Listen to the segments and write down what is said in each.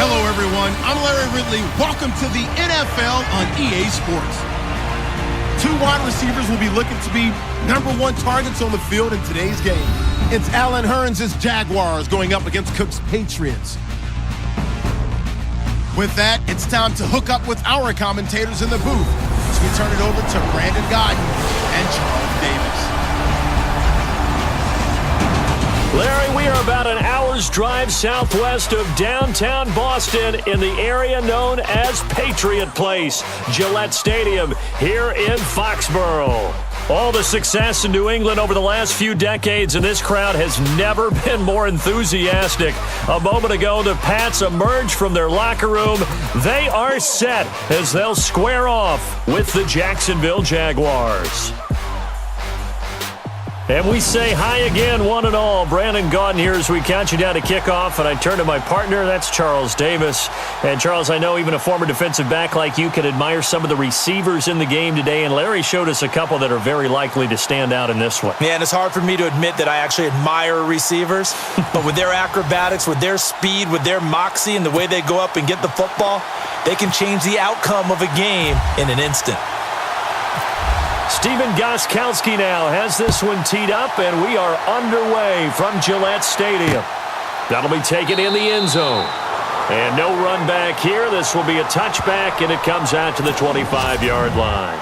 Hello, everyone. I'm Larry Ridley. Welcome to the NFL on EA Sports. Two wide receivers will be looking to be #1 targets on the field in today's game. It's Allen Hurns' Jaguars going up against Cook's Patriots. With that, it's time to hook up with our commentators in the booth as we turn it over to Brandon Godden and Charles Davis. Larry, we are about an hour's drive southwest of downtown Boston in the area known as Patriot Place, G.O.A.T Stadium here in Foxborough. All the success in New England over the last few decades, and this crowd has never been more enthusiastic. A moment ago, the Pats emerged from their locker room. They are set as they'll square off with the Jacksonville Jaguars. And we say hi again, one and all. Brandon Gaudin here as we count you down to kickoff, and I turn to my partner, that's Charles Davis. And Charles, I know even a former defensive back like you can admire some of the receivers in the game today, and Larry showed us a couple that are very likely to stand out in this one. Yeah, and it's hard for me to admit that I actually admire receivers, but with their acrobatics, with their speed, with their moxie, and the way they go up and get the football, they can change the outcome of a game in an instant. Stephen Gostkowski now has this one teed up, and we are underway from G.O.A.T Stadium. That'll be taken in the end zone. And no run back here. This will be a touchback, and it comes out to the 25-yard line.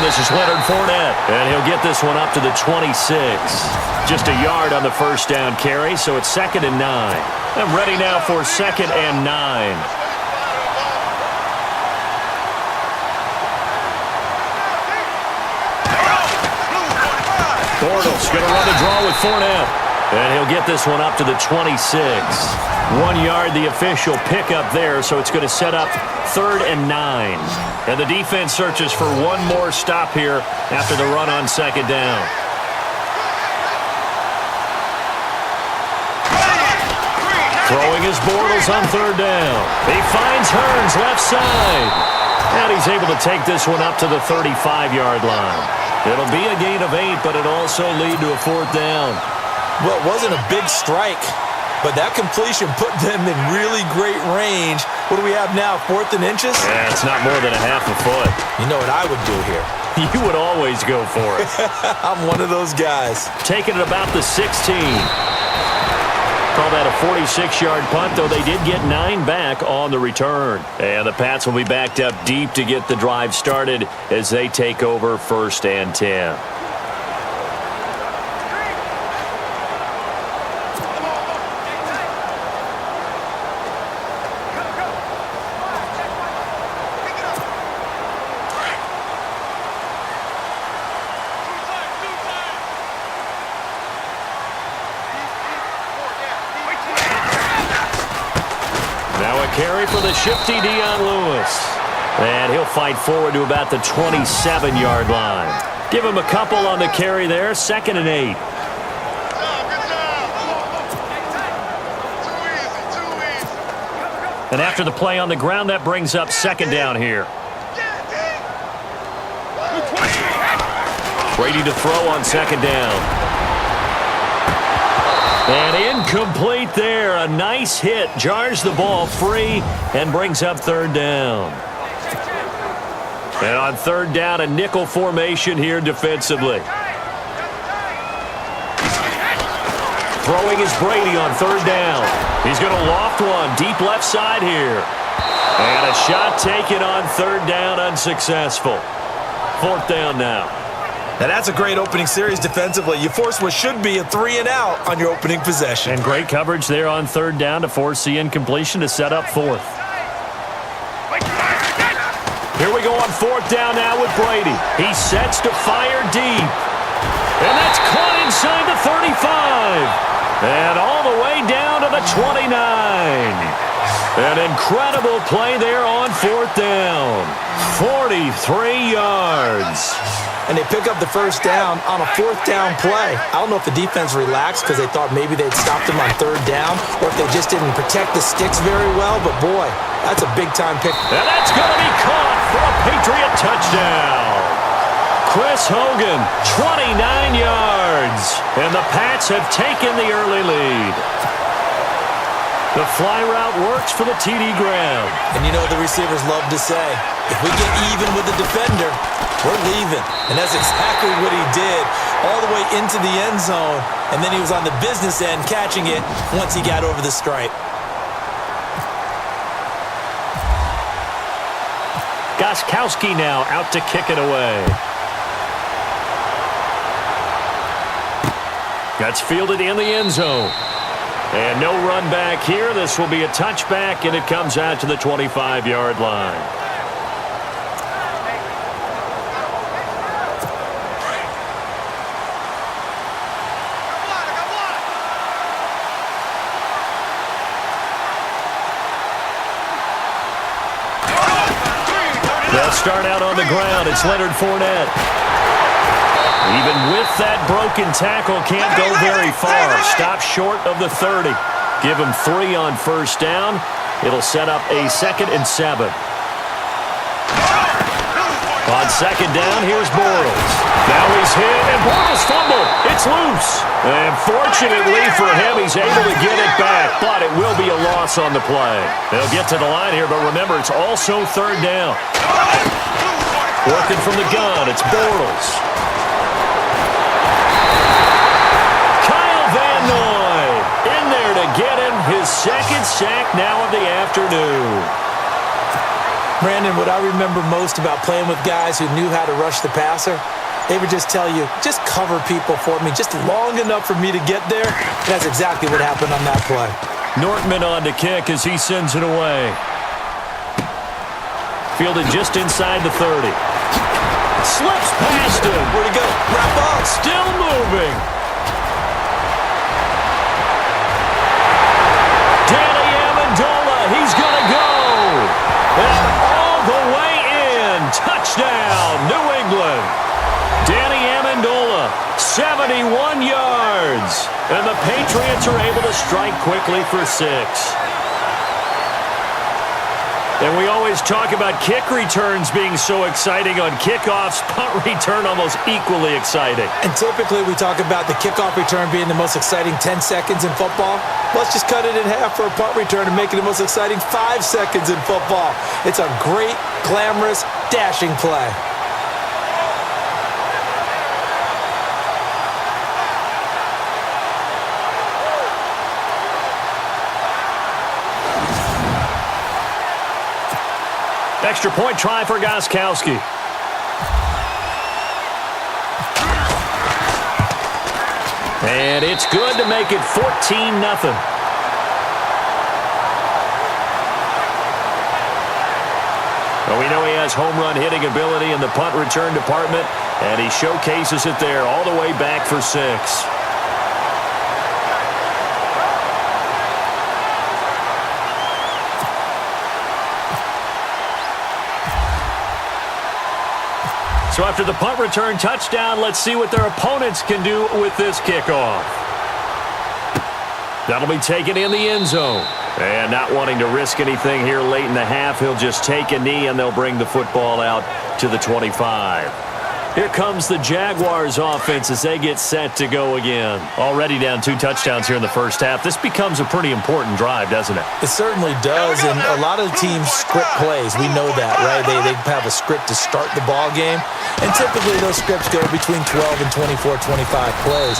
This is Leonard Fournette, and he'll get this one up to the 26. Just a yard on the first down carry, so it's 2nd and 9. I'm ready now for 2nd and 9. Bortles going to run the draw with Fournette. And he'll get this one up to the 26. 1 yard, the official pickup there, so it's going to set up 3rd and 9. And the defense searches for one more stop here after the run on 2nd down. Throwing his Bortles on 3rd down. He finds Hurns left side. And he's able to take this one up to the 35-yard line. It'll be a gain of 8, but it'll also lead to a 4th down. Well, it wasn't a big strike, but that completion put them in really great range. What do we have now, 4th and inches? Yeah, it's not more than a half a foot. You know what I would do here? You would always go for it. I'm one of those guys. Taking it about the 16. Call that a 46-yard punt, though they did get 9 back on the return. And the Pats will be backed up deep to get the drive started as they take over 1st and 10. Carry for the shifty Dion Lewis. And he'll fight forward to about the 27-yard line. Give him a couple on the carry there. 2nd and 8. And after the play on the ground, that brings up 2nd down here. Brady to throw on 2nd down. And incomplete there. A nice hit. Jars the ball free and brings up 3rd down. And on 3rd down, a nickel formation here defensively. Throwing is Brady on 3rd down. He's going to loft one deep left side here. And a shot taken on 3rd down, unsuccessful. 4th down now. Now that's a great opening series defensively. You force what should be a 3-and-out on your opening possession. And great coverage there on 3rd down to force the incompletion to set up 4th. Here we go on 4th down now with Brady. He sets to fire deep. And that's caught inside the 35. And all the way down to the 29. An incredible play there on 4th down. 43 yards. And they pick up the first down on a 4th down play. I don't know if the defense relaxed because they thought maybe they'd stopped them on 3rd down or if they just didn't protect the sticks very well. But, boy, that's a big-time pick. And that's going to be caught for a Patriot touchdown. Chris Hogan, 29 yards. And the Pats have taken the early lead. The fly route works for the TD Graham. And you know what the receivers love to say? If we get even with the defender, we're leaving. And that's exactly what he did all the way into the end zone. And then he was on the business end catching it once he got over the stripe. Gostkowski now out to kick it away. That's fielded in the end zone. And no run back here. This will be a touchback, and it comes out to the 25-yard line. They'll start out on the ground. It's Leonard Fournette. Even with that broken tackle, can't go very far. Stop short of the 30. Give him 3 on 1st down. It'll set up a 2nd and 7. On 2nd down, here's Bortles. Now he's hit, and Bortles fumbled. It's loose. And fortunately for him, he's able to get it back, but it will be a loss on the play. They'll get to the line here, but remember, it's also 3rd down. Working from the gun, it's Bortles. In there to get him his 2nd sack now of the afternoon. Brandon, what I remember most about playing with guys who knew how to rush the passer, they would just tell you, just cover people for me, just long enough for me to get there. And that's exactly what happened on that play. Nortman on to kick as he sends it away. Fielded just inside the 30. Slips past him. Where'd he go? Wrap up. Still moving. Amendola, he's going to go. And all the way in. Touchdown, New England. Danny Amendola, 71 yards. And the Patriots are able to strike quickly for 6. And we always talk about kick returns being so exciting on kickoffs. Punt return almost equally exciting. And typically we talk about the kickoff return being the most exciting 10 seconds in football. Let's just cut it in half for a punt return and make it the most exciting 5 seconds in football. It's a great, glamorous, dashing play. Extra point try for Gostkowski. And it's good to make it 14-0. Well, we know he has home run hitting ability in the punt return department, and he showcases it there all the way back for 6. So after the punt return touchdown, let's see what their opponents can do with this kickoff. That'll be taken in the end zone. And not wanting to risk anything here late in the half, he'll just take a knee and they'll bring the football out to the 25. Here comes the Jaguars offense as they get set to go again. Already down 2 touchdowns here in the first half. This becomes a pretty important drive, doesn't it? It certainly does, and a lot of teams script plays. We know that, right? They have a script to start the ball game, and typically those scripts go between 12 and 24, 25 plays.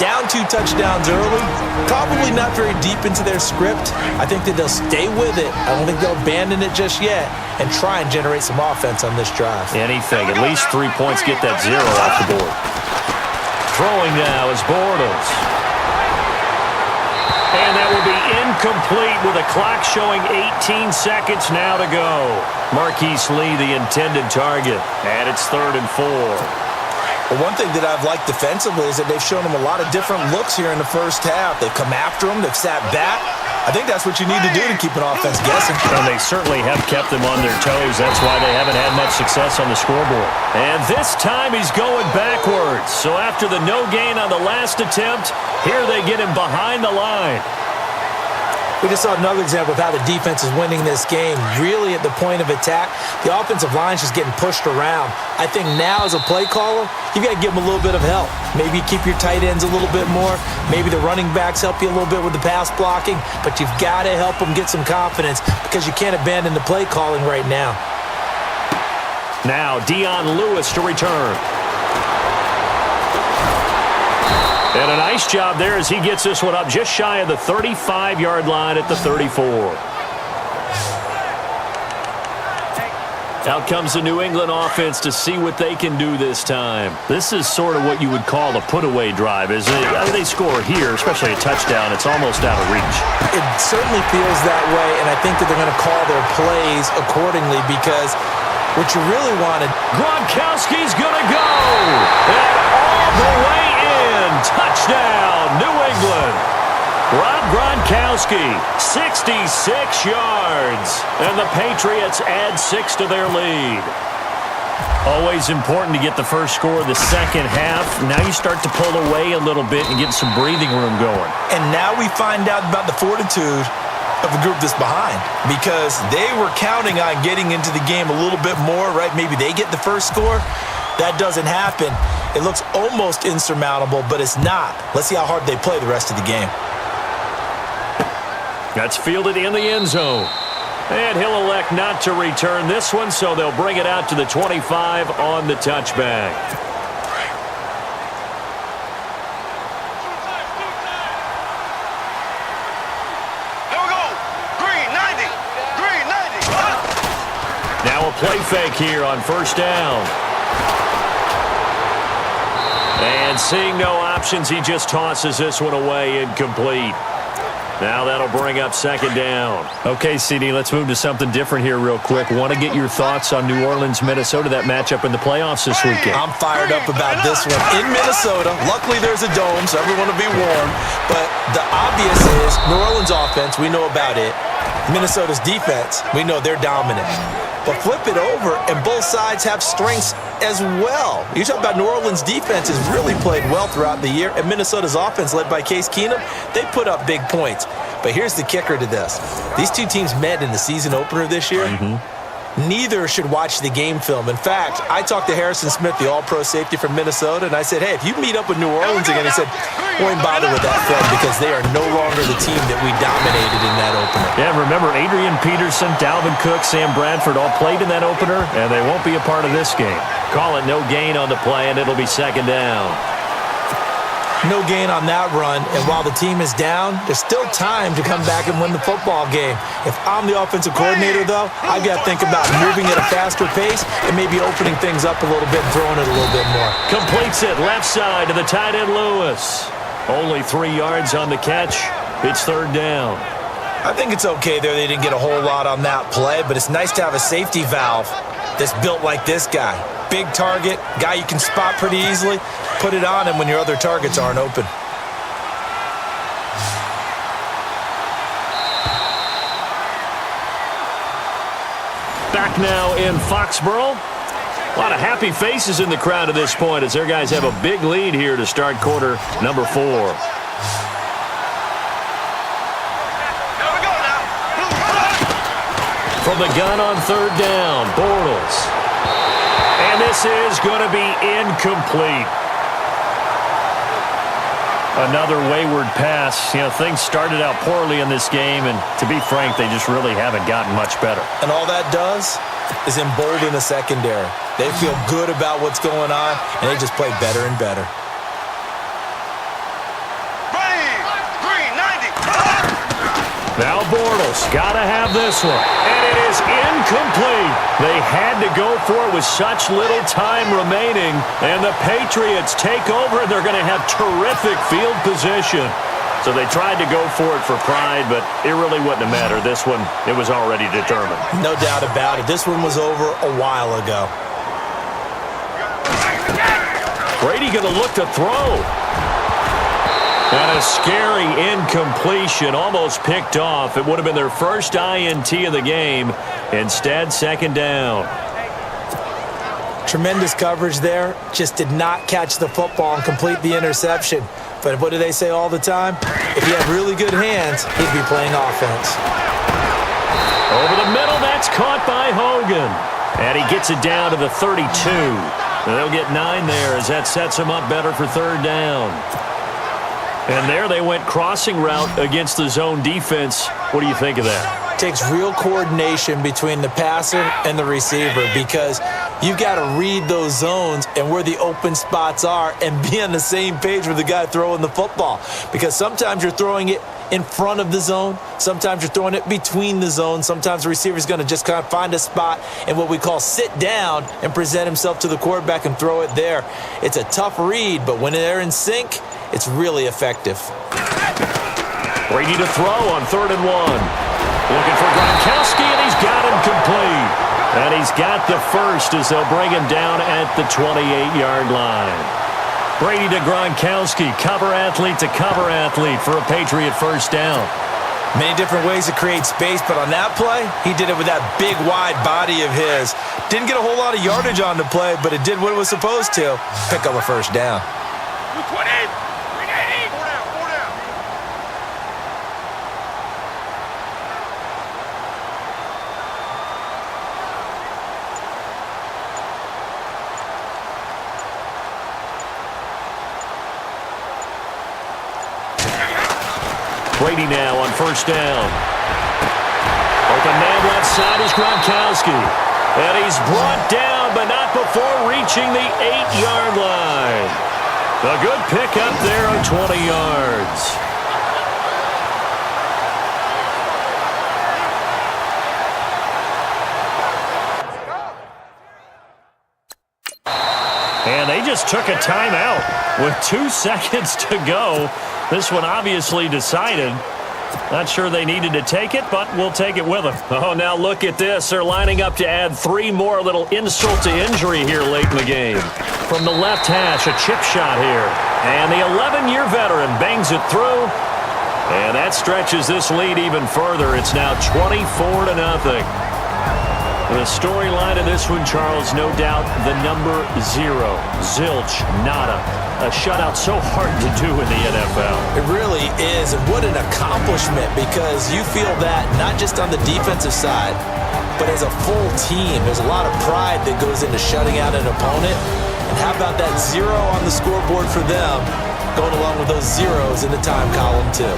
Down 2 touchdowns early, probably not very deep into their script. I think that they'll stay with it. I don't think they'll abandon it just yet and try and generate some offense on this drive. Anything. At least 3 points, get that 0 off the board. Throwing now is Bortles. And that will be incomplete with a clock showing 18 seconds now to go. Marquise Lee, the intended target. And it's 3rd and 4. Well, one thing that I've liked defensively is that they've shown them a lot of different looks here in the first half. They've come after them. They've sat back. I think that's what you need to do to keep an offense guessing. And they certainly have kept them on their toes. That's why they haven't had much success on the scoreboard. And this time he's going backwards. So after the no gain on the last attempt, here they get him behind the line. We just saw another example of how the defense is winning this game. Really at the point of attack, the offensive line's just getting pushed around. I think now as a play caller, you've got to give them a little bit of help. Maybe keep your tight ends a little bit more. Maybe the running backs help you a little bit with the pass blocking. But you've got to help them get some confidence because you can't abandon the play calling right now. Now Dion Lewis to return. And a nice job there as he gets this one up just shy of the 35-yard line at the 34. Out comes the New England offense to see what they can do this time. This is sort of what you would call a put-away drive, isn't it? They score here, especially a touchdown. It's almost out of reach. It certainly feels that way, and I think that they're going to call their plays accordingly because what you really wanted. Gronkowski's going to go. And all the way in. Touchdown, New England. Rob Gronkowski, 66 yards. And the Patriots add 6 to their lead. Always important to get the first score of the second half. Now you start to pull away a little bit and get some breathing room going. And now we find out about the fortitude of the group that's behind because they were counting on getting into the game a little bit more, right? Maybe they get the first score. That doesn't happen. It looks almost insurmountable, but it's not. Let's see how hard they play the rest of the game. That's fielded in the end zone. And he'll elect not to return this one, so they'll bring it out to the 25 on the touchback. Now a play fake here on first down. And seeing no options, he just tosses this one away, incomplete. Now that'll bring up second down. Okay, CD, let's move to something different here real quick. Want to get your thoughts on New Orleans, Minnesota, that matchup in the playoffs this weekend. I'm fired up about this one. In Minnesota, luckily there's a dome, so everyone will be warm. But the obvious is New Orleans offense, we know about it. Minnesota's defense, we know they're dominant. But flip it over, and both sides have strengths as well. You talk about New Orleans' defense has really played well throughout the year, and Minnesota's offense, led by Case Keenum, they put up big points. But here's the kicker to this. These two teams met in the season opener this year. Neither should watch the game film. In fact, I talked to Harrison Smith, the all-pro safety from Minnesota, and I said, hey, if you meet up with New Orleans again, he said, won't bother with that film because they are no longer the team that we dominated in that opener. Yeah, remember Adrian Peterson, Dalvin Cook, Sam Bradford all played in that opener, and they won't be a part of this game. Call it no gain on the play, and it'll be second down. No gain on that run, and while the team is down, there's still time to come back and win the football game. If I'm the offensive coordinator, though, I've got to think about moving at a faster pace and maybe opening things up a little bit and throwing it a little bit more. Completes it left side to the tight end Lewis. Only 3 yards on the catch. It's third down. I think it's okay there. They didn't get a whole lot on that play, but it's nice to have a safety valve that's built like this guy. Big target, guy you can spot pretty easily. Put it on him when your other targets aren't open. Back now in Foxborough. A lot of happy faces in the crowd at this point as their guys have a big lead here to start quarter number 4. From the gun on third down, Bortles. And this is going to be incomplete. Another wayward pass. You know, things started out poorly in this game, and to be frank, they just really haven't gotten much better. And all that does is embolden the secondary. They feel good about what's going on, and they just play better and better. Now Bortles, got to have this one. And it is incomplete. They had to go for it with such little time remaining. And the Patriots take over, and they're going to have terrific field position. So they tried to go for it for pride, but it really wouldn't have mattered. This one, it was already determined. No doubt about it. This one was over a while ago. Brady going to look to throw. And a scary incompletion, almost picked off. It would have been their first INT of the game. Instead, second down. Tremendous coverage there. Just did not catch the football and complete the interception. But what do they say all the time? If he had really good hands, he'd be playing offense. Over the middle, that's caught by Hogan. And he gets it down to the 32. And they'll get 9 there as that sets him up better for third down. And there they went crossing route against the zone defense. What do you think of that? Takes real coordination between the passer and the receiver because you've got to read those zones and where the open spots are and be on the same page with the guy throwing the football. Because sometimes you're throwing it in front of the zone. Sometimes you're throwing it between the zones. Sometimes the receiver's going to just kind of find a spot and what we call sit down and present himself to the quarterback and throw it there. It's a tough read, but when they're in sync, it's really effective. Brady to throw on 3rd and 1. Looking for Gronkowski, and he's got him complete. And he's got the first as they'll bring him down at the 28-yard line. Brady to Gronkowski, cover athlete to cover athlete for a Patriot first down. Many different ways to create space, but on that play, he did it with that big, wide body of his. Didn't get a whole lot of yardage on the play, but it did what it was supposed to. Pick up a first down. 20. Brady now on first down. Open man left side is Gronkowski. And he's brought down, but not before reaching the 8-yard line. A good pickup there of 20 yards. And they just took a timeout with 2 seconds to go. This one obviously decided. Not sure they needed to take it, but we'll take it with them. Oh, now look at this. They're lining up to add 3 more, little insult to injury here late in the game. From the left hash, a chip shot here. And the 11-year veteran bangs it through. And that stretches this lead even further. It's now 24-0. The storyline of this one, Charles, no doubt the number 0. Zilch, nada. A shutout so hard to do in the NFL. It really is, and what an accomplishment, because you feel that not just on the defensive side, but as a full team. There's a lot of pride that goes into shutting out an opponent. And how about that 0 on the scoreboard for them, going along with those zeros in the time column, too.